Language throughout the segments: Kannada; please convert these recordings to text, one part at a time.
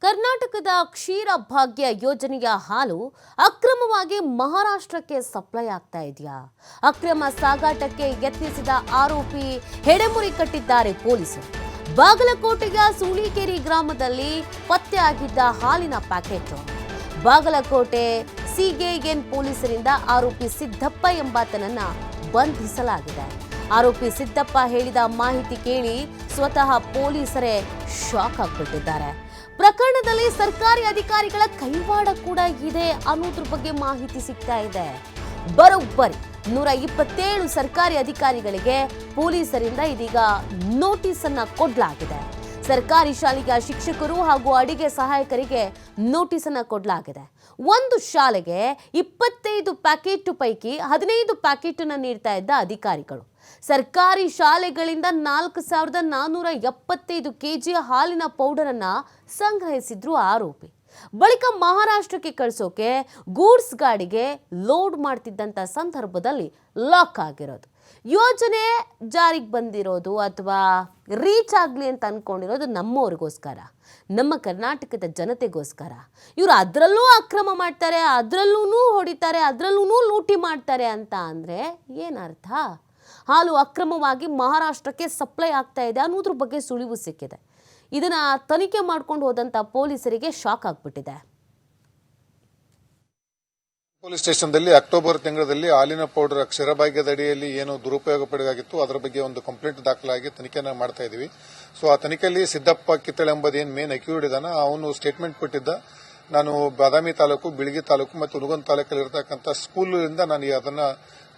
ಕರ್ನಾಟಕದ ಕ್ಷೀರ ಭಾಗ್ಯ ಯೋಜನೆಯ ಹಾಲು ಅಕ್ರಮವಾಗಿ ಮಹಾರಾಷ್ಟ್ರಕ್ಕೆ ಸಪ್ಲೈ ಆಗ್ತಾ ಇದೆಯಾ? ಅಕ್ರಮ ಸಾಗಾಟಕ್ಕೆ ಯತ್ನಿಸಿದ ಆರೋಪಿ ಹೆಡೆಮುರಿ ಕಟ್ಟಿದ್ದಾರೆ ಪೊಲೀಸರು. ಬಾಗಲಕೋಟೆಯ ಸೂಳಿಕೆರೆ ಗ್ರಾಮದಲ್ಲಿ ಪತ್ತೆಯಾಗಿದ್ದ ಹಾಲಿನ ಪ್ಯಾಕೆಟ್. ಬಾಗಲಕೋಟೆ ಸಿಗೆಎನ್ ಪೊಲೀಸರಿಂದ ಆರೋಪಿ ಸಿದ್ದಪ್ಪ ಎಂಬಾತನನ್ನ ಬಂಧಿಸಲಾಗಿದೆ. ಆರೋಪಿ ಸಿದ್ದಪ್ಪ ಹೇಳಿದ ಮಾಹಿತಿ ಕೇಳಿ ಸ್ವತಃ ಪೊಲೀಸರೇ ಶಾಕ್ ಆಗಿಬಿಟ್ಟಿದ್ದಾರೆ. ಪ್ರಕರಣದಲ್ಲಿ ಸರ್ಕಾರಿ ಅಧಿಕಾರಿಗಳ ಕೈವಾಡ ಕೂಡ ಇದೆ ಅನ್ನೋದ್ರ ಬಗ್ಗೆ ಮಾಹಿತಿ ಸಿಗ್ತಾ ಇದೆ. ಬರೋಬ್ಬರಿ 127 ಸರ್ಕಾರಿ ಅಧಿಕಾರಿಗಳಿಗೆ ಪೊಲೀಸರಿಂದ ಇದೀಗ ನೋಟಿಸ್ ಅನ್ನ ಕೊಡಲಾಗಿದೆ. ಸರ್ಕಾರಿ ಶಾಲೆಯ ಶಿಕ್ಷಕರು ಹಾಗೂ ಅಡಿಗೆ ಸಹಾಯಕರಿಗೆ ನೋಟಿಸ್ ಅನ್ನ ಕೊಡಲಾಗಿದೆ. ಒಂದು ಶಾಲೆಗೆ 25 ಪ್ಯಾಕೆಟ್ ಪೈಕಿ 15 ಪ್ಯಾಕೆಟ್ ಅನ್ನು ನೀಡ್ತಾ ಇದ್ದ ಅಧಿಕಾರಿಗಳು ಸರ್ಕಾರಿ ಶಾಲೆಗಳಿಂದ 4475 ಕೆಜಿ ಹಾಲಿನ ಪೌಡರ್ ಅನ್ನ ಸಂಗ್ರಹಿಸಿದ್ರು ಆರೋಪಿ. ಬಳಿಕ ಮಹಾರಾಷ್ಟ್ರಕ್ಕೆ ಕಳಿಸೋಕೆ ಗೂಡ್ಸ್ ಗಾಡಿಗೆ ಲೋಡ್ ಮಾಡ್ತಿದ್ದಂತ ಸಂದರ್ಭದಲ್ಲಿ ಲಾಕ್ ಆಗಿರೋದು. ಯೋಜನೆ ಜಾರಿಗೆ ಬಂದಿರೋದು ಅಥವಾ ರೀಚ್ ಆಗಲಿ ಅಂತ ಅನ್ಕೊಂಡಿರೋದು ನಮ್ಮವ್ರಿಗೋಸ್ಕರ, ನಮ್ಮ ಕರ್ನಾಟಕದ ಜನತೆಗೋಸ್ಕರ. ಇವರು ಅದರಲ್ಲೂ ಅಕ್ರಮ ಮಾಡ್ತಾರೆ, ಅದರಲ್ಲೂ ಹೊಡಿತಾರೆ, ಅದರಲ್ಲೂ ಲೂಟಿ ಮಾಡ್ತಾರೆ ಅಂತ ಅಂದರೆ ಏನರ್ಥ? ಹಾಲು ಅಕ್ರಮವಾಗಿ ಮಹಾರಾಷ್ಟ್ರಕ್ಕೆ ಸಪ್ಲೈ ಆಗ್ತಾ ಇದೆ ಅನ್ನೋದ್ರ ಬಗ್ಗೆ ಸುಳಿವು ಸಿಕ್ಕಿದೆ. ಇದನ್ನ ತನಿಖೆ ಮಾಡ್ಕೊಂಡು ಹೋದಂತ ಪೊಲೀಸರಿಗೆ ಶಾಕ್ ಆಗ್ಬಿಟ್ಟಿದೆ. ಪೊಲೀಸ್ ಸ್ಟೇಷನ್ದಲ್ಲಿ ಅಕ್ಟೋಬರ್ ತಿಂಗಳಲ್ಲಿ ಹಾಲಿನ ಪೌಡರ್ ಕ್ಷೀರಭಾಗ್ಯದ ಅಡಿಯಲ್ಲಿ ಏನು ದುರುಪಯೋಗ ಪಡೆದಾಗಿತ್ತು ಅದರ ಬಗ್ಗೆ ಒಂದು ಕಂಪ್ಲೇಂಟ್ ದಾಖಲಾಗಿ ತನಿಖೆನ ಮಾಡ್ತಾ ಇದೀವಿ. ಸೊ ಆ ತನಿಖೆಯಲ್ಲಿ ಸಿದ್ದಪ್ಪ ಕಿತ್ತಳೆ ಎಂಬುದು ಏನು ಮೇನ್ ಅಕ್ಯೂರ್ಡ್ ಇದ್ದಾನೆ, ಅವನು ಸ್ಟೇಟ್ಮೆಂಟ್ ಕೊಟ್ಟಿದ್ದ. ನಾನು ಬಾದಾಮಿ ತಾಲೂಕು, ಬಿಳಗಿ ತಾಲೂಕು ಮತ್ತು ಹುನಗುಂದ ತಾಲೂಕಲ್ಲಿ ಇರತಕ್ಕಂಥ ಸ್ಕೂಲಿಂದ ನಾನು ಅದನ್ನ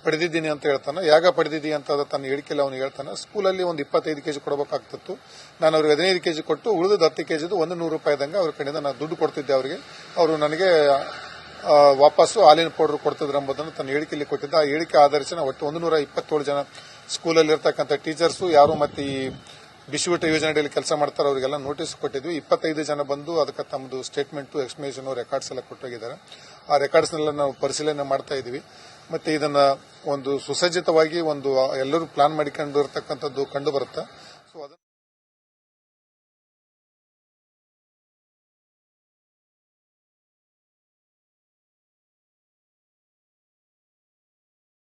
ಪಡೆದಿದ್ದೀನಿ ಅಂತ ಹೇಳ್ತಾನೆ. ಯಾಗ ಪಡೆದಿದ್ದೀ ಅಂತ ತನ್ನ ಹೇಳಿಕೆಯಲ್ಲಿ ಅವನು ಹೇಳ್ತಾನೆ. ಸ್ಕೂಲಲ್ಲಿ ಒಂದು 25 ಕೆಜಿ ಕೊಡಬೇಕಾಗ್ತಿತ್ತು. ನಾನು ಅವ್ರಿಗೆ 15 ಕೆಜಿ ಕೊಟ್ಟು ಉಳಿದ 10 ಕೆಜಿದು ₹100 ಅವ್ರ ಕಡೆಯಿಂದ ನಾನು ದುಡ್ಡು ಕೊಡ್ತಿದ್ದೆ ಅವರಿಗೆ. ಅವರು ನನಗೆ ವಾಪಸ್ಸು ಹಾಲಿನ ಪೌಡರ್ ಕೊಡ್ತಿದ್ರು ಎಂಬುದನ್ನು ತನ್ನ ಹೇಳಿಕೆಯಲ್ಲಿ ಕೊಟ್ಟಿದ್ದ. ಆ ಹೇಳಿಕೆ ಆಧರಿಸಿ ನಾವು ಒಟ್ಟು 127 ಜನ ಸ್ಕೂಲಲ್ಲಿ ಇರ್ತಕ್ಕಂಥ ಟೀಚರ್ಸು ಯಾರು ಮತ್ತೆ ಈ ಬಿಸಿಯೂಟ ಯೋಜನೆಯಲ್ಲಿ ಕೆಲಸ ಮಾಡ್ತಾರೆ ಅವರಿಗೆಲ್ಲ ನೋಟಿಸ್ ಕೊಟ್ಟಿದ್ವಿ. 25 ಜನ ಬಂದು ಅದಕ್ಕೆ ತಮ್ಮದು ಸ್ಟೇಟ್ಮೆಂಟ್, ಎಕ್ಸ್ಪ್ಲನೇಷನ್, ರೆಕಾರ್ಡ್ಸ್ ಎಲ್ಲ ಕೊಟ್ಟೋಗಿದ್ದಾರೆ. ಆ ರೆಕಾರ್ಡ್ಸ್ನೆಲ್ಲ ನಾವು ಪರಿಶೀಲನೆ ಮಾಡ್ತಾ ಇದೀವಿ. ಮತ್ತೆ ಇದನ್ನ ಒಂದು ಸುಸಜ್ಜಿತವಾಗಿ ಒಂದು ಎಲ್ಲರೂ ಪ್ಲಾನ್ ಮಾಡಿಕೊಂಡು ಇರತಕ್ಕಂಥದ್ದು ಕಂಡು ಬರುತ್ತೆ. ಸೊ